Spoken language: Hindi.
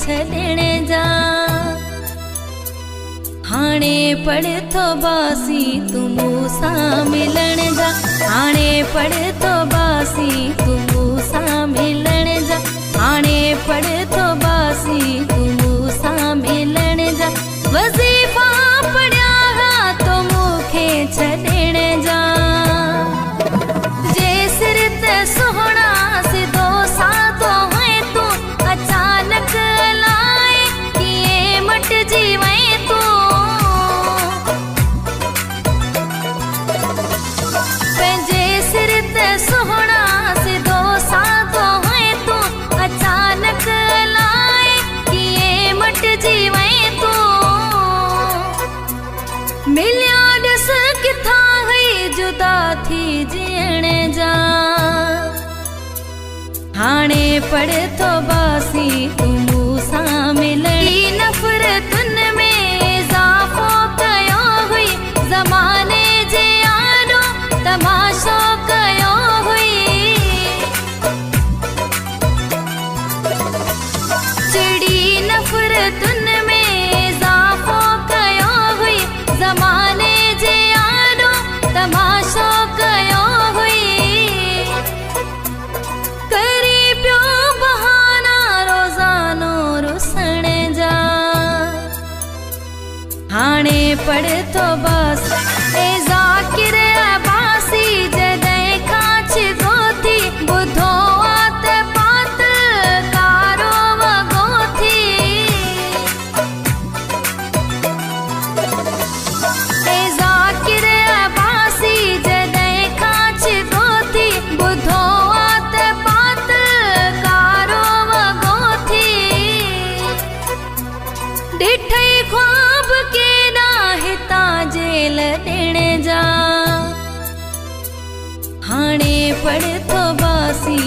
छॾण जा। हाणे पढ़तो बासी तू मूंसां मिलण जा। हाणे पढ़तो बासी तू मूंसां मिलण जा। हाणे पढ़तो बासी तू मूंसां मिलण जा। वज़ीफ़ा पढ़िया हा तो मूंखे छॾण जा। जे सिर ते सुहिणा सिधो साधो है तू अचानक लाए कीअं मटिजी वहीं तू। पंहिंजे सिर ते सुहिणा सिधो साधो है तू अचानक लाए कीअं मटिजी वहीं तू। मिलिया ॾिस किथां हुई जुदा थी जीअण जा। हाणे पढ़तो बासी तू मूंसां मिलई नफ़रतुनि में इज़ाफ़ो कयो हुई। ज़माने जे आॾो तमाशो कयो हुई। चिड़ी नफ़रतुनि में इज़ाफ़ो कयो हुई। ज़माने जे आॾो तमाशो कयो हुई। करी पियो बहाना रोज़ानो रुसण जा। हाणे पढ़तो बास ए ज़ाकिर अब्बासी जॾहिं खां छिगो थी ॿुधो आ त पात कारो वॻो थी। ए ज़ाकिर अब्बासी जॾहिं खां छिगो थी ॿुधो आ त पात कारो वॻो थी। ॾिठई ख्वाब केॾा हितां जेल ॾिण जा। हाणे पढ़तो बासी